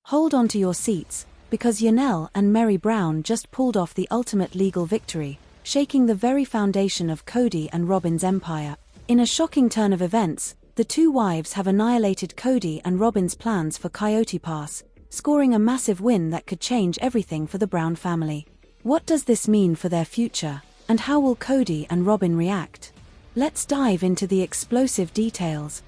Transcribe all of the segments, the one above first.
Hold on to your seats, because Janelle and Meri Brown just pulled off the ultimate legal victory, shaking the very foundation of Kody and Robyn's empire. In a shocking turn of events, the two wives have annihilated Kody and Robyn's plans for Coyote Pass, scoring a massive win that could change everything for the Brown family. What does this mean for their future, and how will Kody and Robyn react? Let's dive into the explosive details.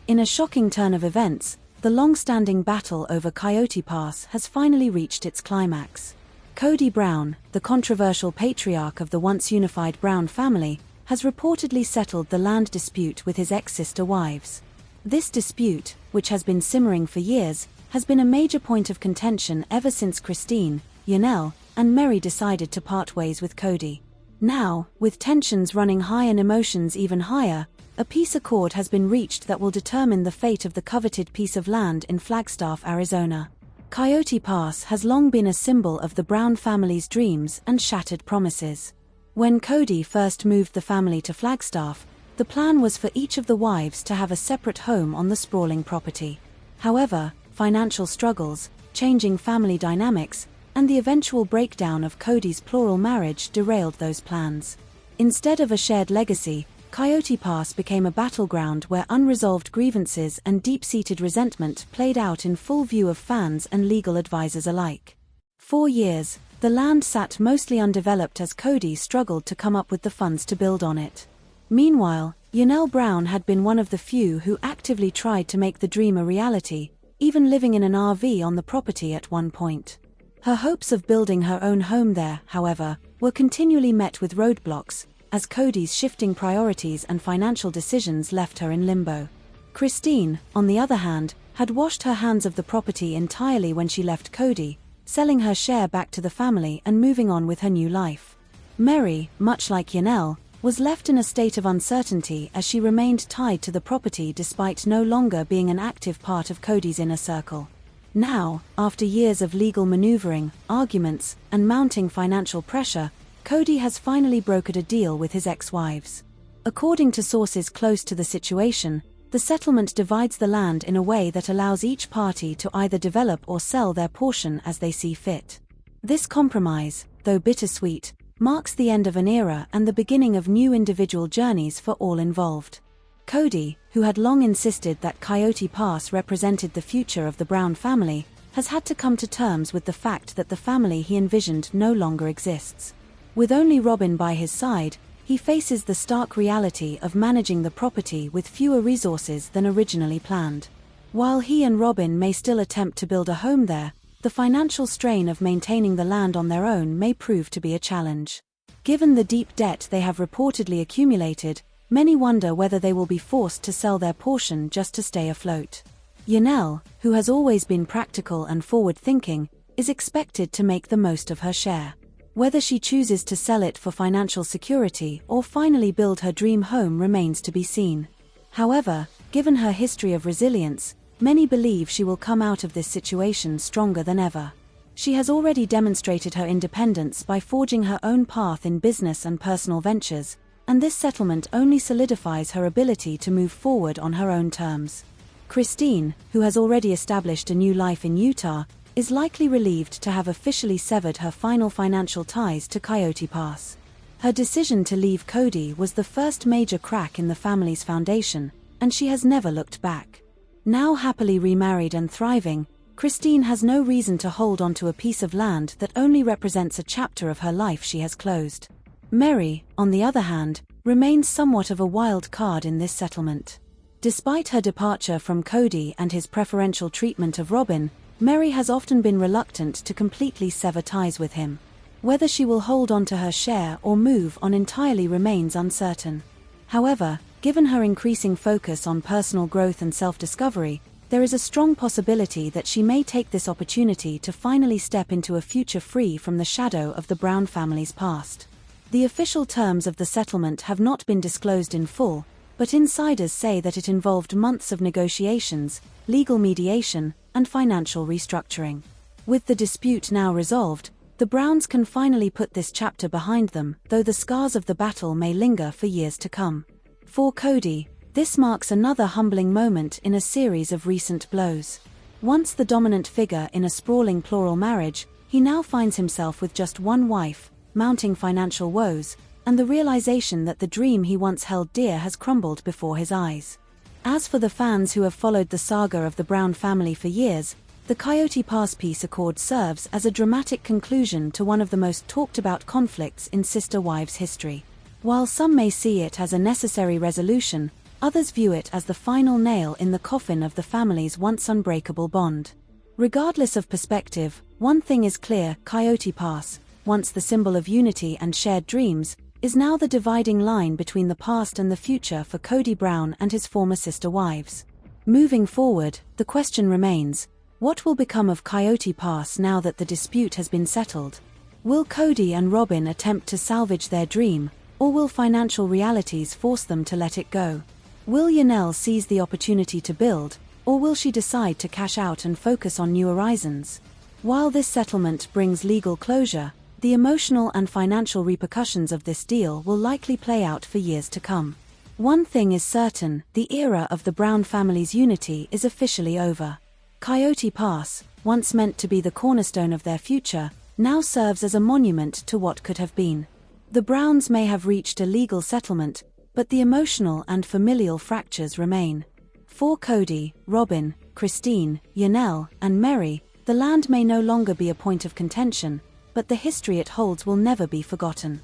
In a shocking turn of events, the long-standing battle over Coyote Pass has finally reached its climax. Kody Brown, the controversial patriarch of the once unified Brown family, has reportedly settled the land dispute with his ex-sister wives. This dispute, which has been simmering for years, has been a major point of contention ever since Christine, Janelle, and Meri decided to part ways with Kody. Now, with tensions running high and emotions even higher, a peace accord has been reached that will determine the fate of the coveted piece of land in Flagstaff, Arizona. Coyote Pass has long been a symbol of the Brown family's dreams and shattered promises. When Kody first moved the family to Flagstaff, the plan was for each of the wives to have a separate home on the sprawling property. However, financial struggles, changing family dynamics, and the eventual breakdown of Kody's plural marriage derailed those plans. Instead of a shared legacy, Coyote Pass became a battleground where unresolved grievances and deep-seated resentment played out in full view of fans and legal advisors alike. For years, the land sat mostly undeveloped as Kody struggled to come up with the funds to build on it. Meanwhile, Janelle Brown had been one of the few who actively tried to make the dream a reality, even living in an RV on the property at one point. Her hopes of building her own home there, however, were continually met with roadblocks, as Kody's shifting priorities and financial decisions left her in limbo. Christine, on the other hand, had washed her hands of the property entirely when she left Kody, selling her share back to the family and moving on with her new life. Meri, much like Janelle, was left in a state of uncertainty as she remained tied to the property despite no longer being an active part of Kody's inner circle. Now, after years of legal maneuvering, arguments, and mounting financial pressure, Kody has finally brokered a deal with his ex-wives. According to sources close to the situation, the settlement divides the land in a way that allows each party to either develop or sell their portion as they see fit. This compromise, though bittersweet, marks the end of an era and the beginning of new individual journeys for all involved. Kody, who had long insisted that Coyote Pass represented the future of the Brown family, has had to come to terms with the fact that the family he envisioned no longer exists. With only Robyn by his side, he faces the stark reality of managing the property with fewer resources than originally planned. While he and Robyn may still attempt to build a home there, the financial strain of maintaining the land on their own may prove to be a challenge. Given the deep debt they have reportedly accumulated, many wonder whether they will be forced to sell their portion just to stay afloat. Janelle, who has always been practical and forward-thinking, is expected to make the most of her share. Whether she chooses to sell it for financial security or finally build her dream home remains to be seen. However, given her history of resilience, many believe she will come out of this situation stronger than ever. She has already demonstrated her independence by forging her own path in business and personal ventures, and this settlement only solidifies her ability to move forward on her own terms. Christine, who has already established a new life in Utah, is likely relieved to have officially severed her final financial ties to Coyote Pass. Her decision to leave Kody was the first major crack in the family's foundation, and she has never looked back. Now happily remarried and thriving, Christine has no reason to hold on to a piece of land that only represents a chapter of her life she has closed. Meri, on the other hand, remains somewhat of a wild card in this settlement. Despite her departure from Kody and his preferential treatment of Robyn, Meri has often been reluctant to completely sever ties with him. Whether she will hold on to her share or move on entirely remains uncertain. However, given her increasing focus on personal growth and self-discovery, there is a strong possibility that she may take this opportunity to finally step into a future free from the shadow of the Brown family's past. The official terms of the settlement have not been disclosed in full, but insiders say that it involved months of negotiations, legal mediation, and financial restructuring. With the dispute now resolved, the Browns can finally put this chapter behind them, though the scars of the battle may linger for years to come. For Kody, this marks another humbling moment in a series of recent blows. Once the dominant figure in a sprawling plural marriage, he now finds himself with just one wife, mounting financial woes, and the realization that the dream he once held dear has crumbled before his eyes. As for the fans who have followed the saga of the Brown family for years, the Coyote Pass peace accord serves as a dramatic conclusion to one of the most talked-about conflicts in sister-wives history. While some may see it as a necessary resolution, others view it as the final nail in the coffin of the family's once unbreakable bond. Regardless of perspective, one thing is clear: Coyote Pass, once the symbol of unity and shared dreams, is now the dividing line between the past and the future for Kody Brown and his former sister wives. Moving forward, the question remains: what will become of Coyote Pass now that the dispute has been settled? Will Kody and Robyn attempt to salvage their dream, or will financial realities force them to let it go? Will Janelle seize the opportunity to build, or will she decide to cash out and focus on new horizons? While this settlement brings legal closure, the emotional and financial repercussions of this deal will likely play out for years to come. One thing is certain: the era of the Brown family's unity is officially over. Coyote Pass, once meant to be the cornerstone of their future, now serves as a monument to what could have been. The Browns may have reached a legal settlement, but the emotional and familial fractures remain. For Kody, Robyn, Christine, Janelle, and Meri, the land may no longer be a point of contention, but the history it holds will never be forgotten.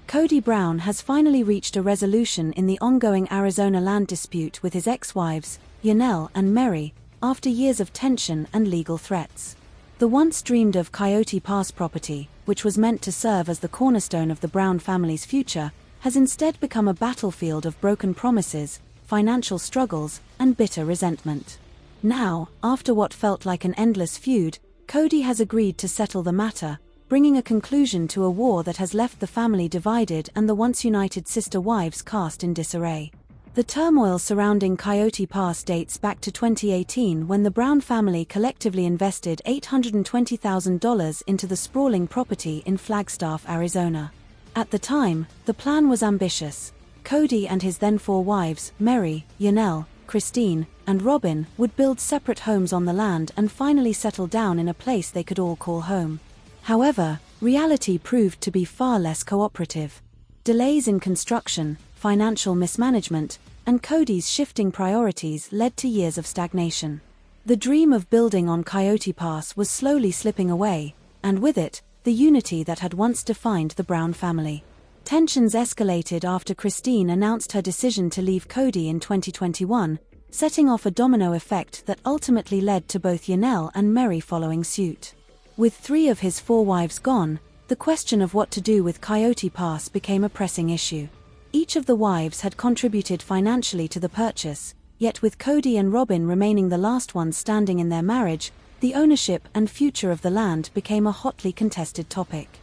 Kody Brown has finally reached a resolution in the ongoing Arizona land dispute with his ex-wives, Janelle and Meri, after years of tension and legal threats. The once dreamed of Coyote Pass property, which was meant to serve as the cornerstone of the Brown family's future, has instead become a battlefield of broken promises, financial struggles, and bitter resentment. Now, after what felt like an endless feud, Kody has agreed to settle the matter, bringing a conclusion to a war that has left the family divided and the once united sister wives cast in disarray. The turmoil surrounding Coyote Pass dates back to 2018, when the Brown family collectively invested $820,000 into the sprawling property in Flagstaff, Arizona. At the time, the plan was ambitious. Kody and his then four wives, Meri, Janelle, Christine, and Robyn, would build separate homes on the land and finally settle down in a place they could all call home. However, reality proved to be far less cooperative. Delays in construction, financial mismanagement, and Kody's shifting priorities led to years of stagnation. The dream of building on Coyote Pass was slowly slipping away, and with it, the unity that had once defined the Brown family. Tensions escalated after Christine announced her decision to leave Kody in 2021, setting off a domino effect that ultimately led to both Janelle and Meri following suit. With 3 of his 4 wives gone, the question of what to do with Coyote Pass became a pressing issue. Each of the wives had contributed financially to the purchase, yet with Kody and Robyn remaining the last ones standing in their marriage, the ownership and future of the land became a hotly contested topic.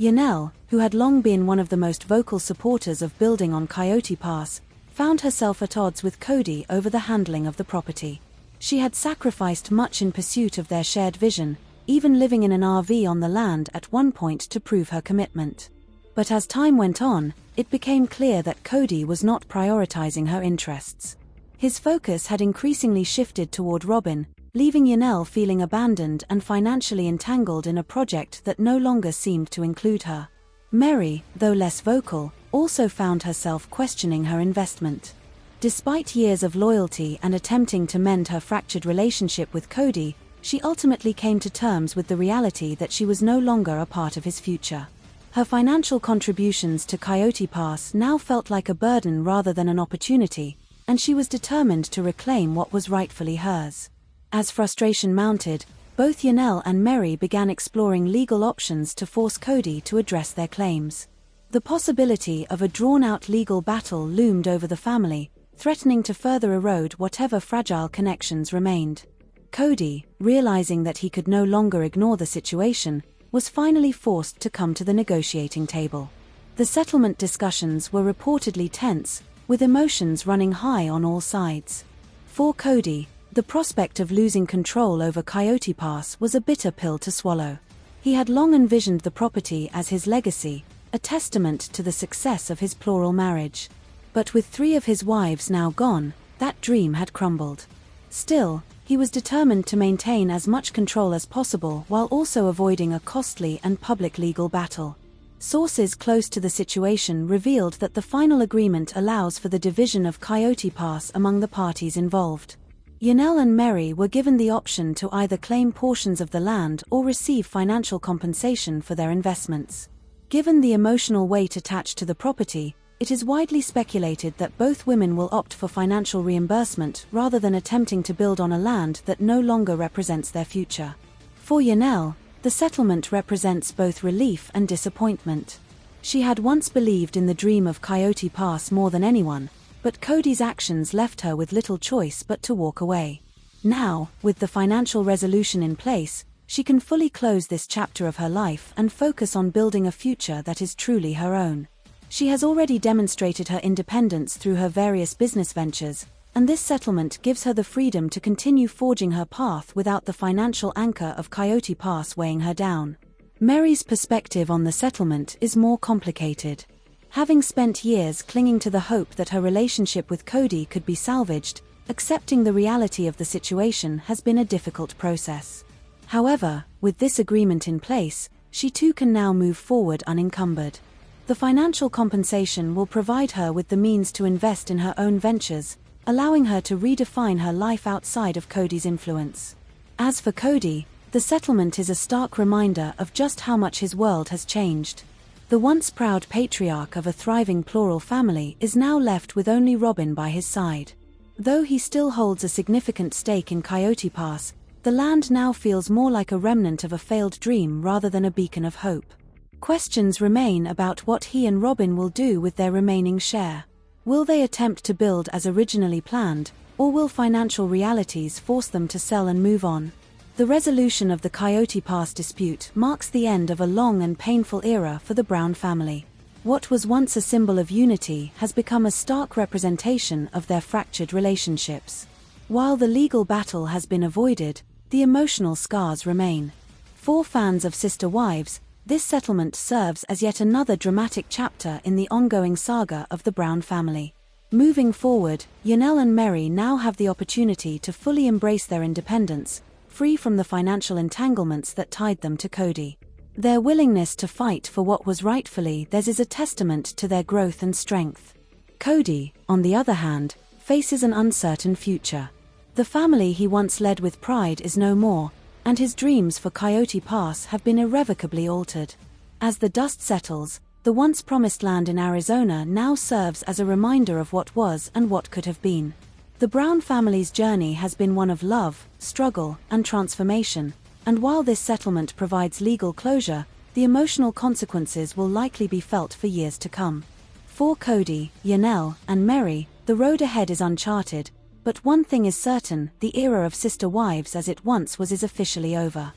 Janelle, who had long been one of the most vocal supporters of building on Coyote Pass, found herself at odds with Kody over the handling of the property. She had sacrificed much in pursuit of their shared vision, even living in an RV on the land at one point to prove her commitment. But as time went on, it became clear that Kody was not prioritizing her interests. His focus had increasingly shifted toward Robyn, leaving Janelle feeling abandoned and financially entangled in a project that no longer seemed to include her. Meri, though less vocal, also found herself questioning her investment. Despite years of loyalty and attempting to mend her fractured relationship with Kody, she ultimately came to terms with the reality that she was no longer a part of his future. Her financial contributions to Coyote Pass now felt like a burden rather than an opportunity, and she was determined to reclaim what was rightfully hers. As frustration mounted, both Janelle and Meri began exploring legal options to force Kody to address their claims. The possibility of a drawn-out legal battle loomed over the family, threatening to further erode whatever fragile connections remained. Kody, realizing that he could no longer ignore the situation, was finally forced to come to the negotiating table. The settlement discussions were reportedly tense, with emotions running high on all sides. For Kody, the prospect of losing control over Coyote Pass was a bitter pill to swallow. He had long envisioned the property as his legacy, a testament to the success of his plural marriage. But with 3 of his wives now gone, that dream had crumbled. Still, he was determined to maintain as much control as possible while also avoiding a costly and public legal battle. Sources close to the situation revealed that the final agreement allows for the division of Coyote Pass among the parties involved. Janelle and Meri were given the option to either claim portions of the land or receive financial compensation for their investments. Given the emotional weight attached to the property, it is widely speculated that both women will opt for financial reimbursement rather than attempting to build on a land that no longer represents their future. For Janelle, the settlement represents both relief and disappointment. She had once believed in the dream of Coyote Pass more than anyone, but Kody's actions left her with little choice but to walk away. Now, with the financial resolution in place, she can fully close this chapter of her life and focus on building a future that is truly her own. She has already demonstrated her independence through her various business ventures, and this settlement gives her the freedom to continue forging her path without the financial anchor of Coyote Pass weighing her down. Meri's perspective on the settlement is more complicated. Having spent years clinging to the hope that her relationship with Kody could be salvaged, accepting the reality of the situation has been a difficult process. However, with this agreement in place, she too can now move forward unencumbered. The financial compensation will provide her with the means to invest in her own ventures, allowing her to redefine her life outside of Kody's influence. As for Kody, the settlement is a stark reminder of just how much his world has changed. The once proud patriarch of a thriving plural family is now left with only Robyn by his side. Though he still holds a significant stake in Coyote Pass, the land now feels more like a remnant of a failed dream rather than a beacon of hope. Questions remain about what he and Robyn will do with their remaining share. Will they attempt to build as originally planned, or will financial realities force them to sell and move on? The resolution of the Coyote Pass dispute marks the end of a long and painful era for the Brown family. What was once a symbol of unity has become a stark representation of their fractured relationships. While the legal battle has been avoided, the emotional scars remain. For fans of Sister Wives, this settlement serves as yet another dramatic chapter in the ongoing saga of the Brown family. Moving forward, Janelle and Meri now have the opportunity to fully embrace their independence, free from the financial entanglements that tied them to Kody. Their willingness to fight for what was rightfully theirs is a testament to their growth and strength. Kody, on the other hand, faces an uncertain future. The family he once led with pride is no more, and his dreams for Coyote Pass have been irrevocably altered. As the dust settles, the once promised land in Arizona now serves as a reminder of what was and what could have been. The Brown family's journey has been one of love, struggle, and transformation, and while this settlement provides legal closure, the emotional consequences will likely be felt for years to come. For Kody, Janelle, and Meri, the road ahead is uncharted, but one thing is certain: the era of Sister Wives as it once was is officially over.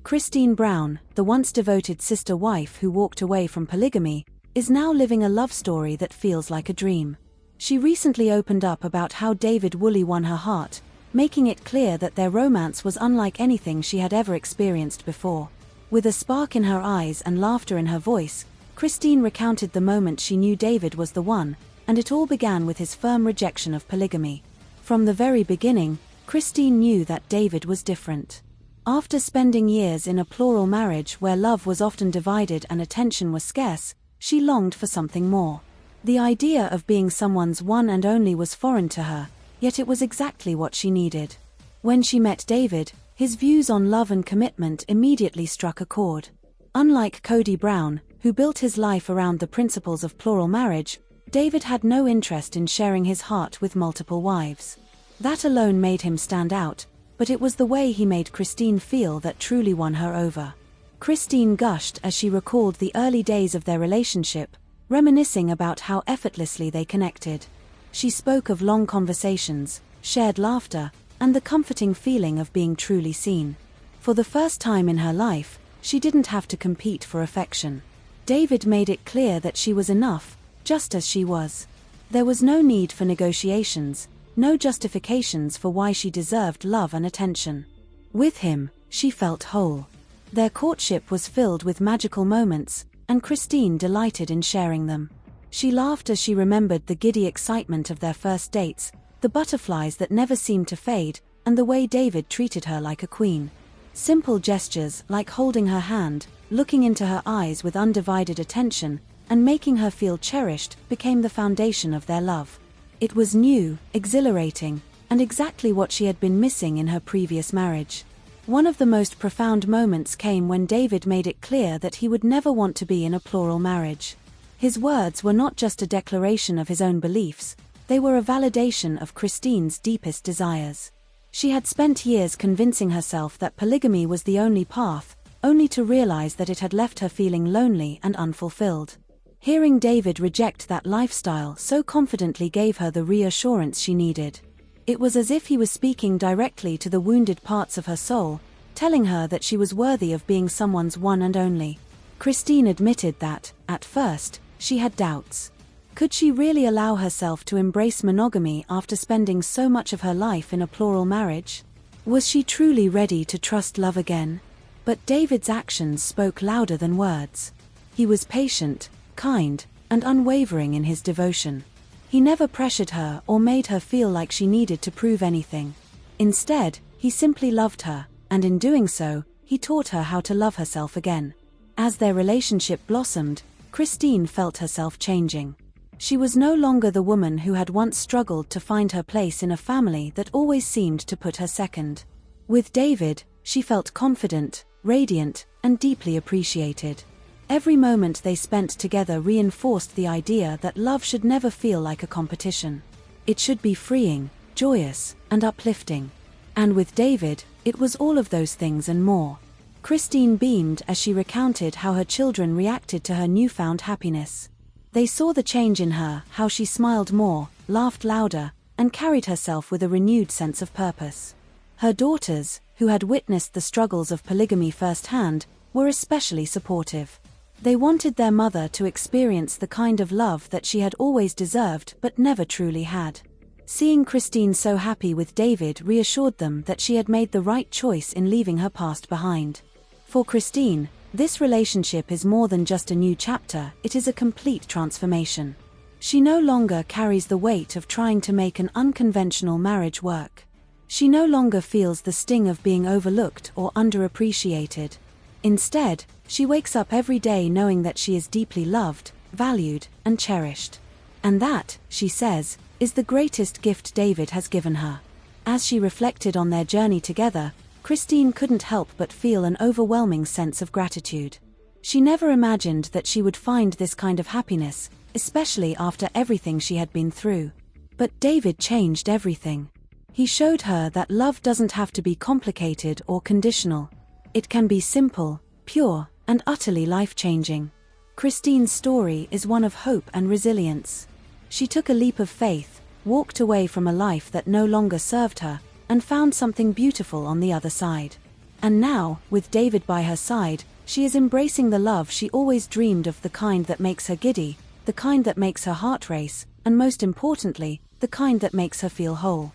Christine Brown, the once devoted sister wife who walked away from polygamy, is now living a love story that feels like a dream. She recently opened up about how David Woolley won her heart, making it clear that their romance was unlike anything she had ever experienced before. With a spark in her eyes and laughter in her voice, Christine recounted the moment she knew David was the one, and it all began with his firm rejection of polygamy. From the very beginning, Christine knew that David was different. After spending years in a plural marriage where love was often divided and attention was scarce, she longed for something more. The idea of being someone's one and only was foreign to her, yet it was exactly what she needed. When she met David, his views on love and commitment immediately struck a chord. Unlike Kody Brown, who built his life around the principles of plural marriage, David had no interest in sharing his heart with multiple wives. That alone made him stand out, but it was the way he made Christine feel that truly won her over. Christine gushed as she recalled the early days of their relationship, reminiscing about how effortlessly they connected. She spoke of long conversations, shared laughter, and the comforting feeling of being truly seen. For the first time in her life, she didn't have to compete for affection. David made it clear that she was enough, just as she was. There was no need for negotiations, no justifications for why she deserved love and attention. With him, she felt whole. Their courtship was filled with magical moments, and Christine delighted in sharing them. She laughed as she remembered the giddy excitement of their first dates, the butterflies that never seemed to fade, and the way David treated her like a queen. Simple gestures like holding her hand, looking into her eyes with undivided attention, and making her feel cherished became the foundation of their love. It was new, exhilarating, and exactly what she had been missing in her previous marriage. One of the most profound moments came when David made it clear that he would never want to be in a plural marriage. His words were not just a declaration of his own beliefs, they were a validation of Christine's deepest desires. She had spent years convincing herself that polygamy was the only path, only to realize that it had left her feeling lonely and unfulfilled. Hearing David reject that lifestyle so confidently gave her the reassurance she needed. It was as if he was speaking directly to the wounded parts of her soul, telling her that she was worthy of being someone's one and only. Christine admitted that, at first, she had doubts. Could she really allow herself to embrace monogamy after spending so much of her life in a plural marriage? Was she truly ready to trust love again? But David's actions spoke louder than words. He was patient, kind, and unwavering in his devotion. He never pressured her or made her feel like she needed to prove anything. Instead, he simply loved her, and in doing so, he taught her how to love herself again. As their relationship blossomed, Christine felt herself changing. She was no longer the woman who had once struggled to find her place in a family that always seemed to put her second. With David, she felt confident, radiant, and deeply appreciated. Every moment they spent together reinforced the idea that love should never feel like a competition. It should be freeing, joyous, and uplifting. And with David, it was all of those things and more. Christine beamed as she recounted how her children reacted to her newfound happiness. They saw the change in her, how she smiled more, laughed louder, and carried herself with a renewed sense of purpose. Her daughters, who had witnessed the struggles of polygamy firsthand, were especially supportive. They wanted their mother to experience the kind of love that she had always deserved but never truly had. Seeing Christine so happy with David reassured them that she had made the right choice in leaving her past behind. For Christine, this relationship is more than just a new chapter, it is a complete transformation. She no longer carries the weight of trying to make an unconventional marriage work. She no longer feels the sting of being overlooked or underappreciated. Instead, she wakes up every day knowing that she is deeply loved, valued, and cherished. And that, she says, is the greatest gift David has given her. As she reflected on their journey together, Christine couldn't help but feel an overwhelming sense of gratitude. She never imagined that she would find this kind of happiness, especially after everything she had been through. But David changed everything. He showed her that love doesn't have to be complicated or conditional. It can be simple, pure, and utterly life-changing. Christine's story is one of hope and resilience. She took a leap of faith, walked away from a life that no longer served her, and found something beautiful on the other side. And now, with David by her side, she is embracing the love she always dreamed of, the kind that makes her giddy, the kind that makes her heart race, and most importantly, the kind that makes her feel whole.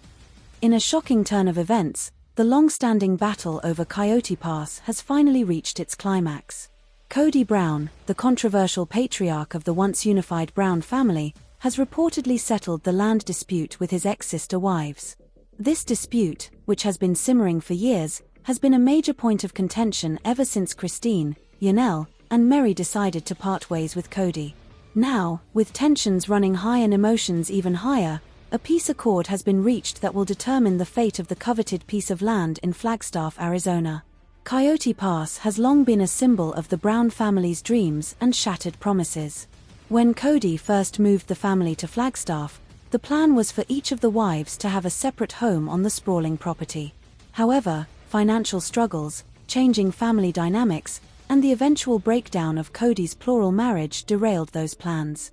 In a shocking turn of events, the long-standing battle over Coyote Pass has finally reached its climax. Kody Brown, the controversial patriarch of the once unified Brown family, has reportedly settled the land dispute with his ex-sister wives. This dispute, which has been simmering for years, has been a major point of contention ever since Christine, Janelle, and Meri decided to part ways with Kody. Now, with tensions running high and emotions even higher, a peace accord has been reached that will determine the fate of the coveted piece of land in Flagstaff, Arizona. Coyote Pass has long been a symbol of the Brown family's dreams and shattered promises. When Kody first moved the family to Flagstaff, the plan was for each of the wives to have a separate home on the sprawling property. However, financial struggles, changing family dynamics, and the eventual breakdown of Kody's plural marriage derailed those plans.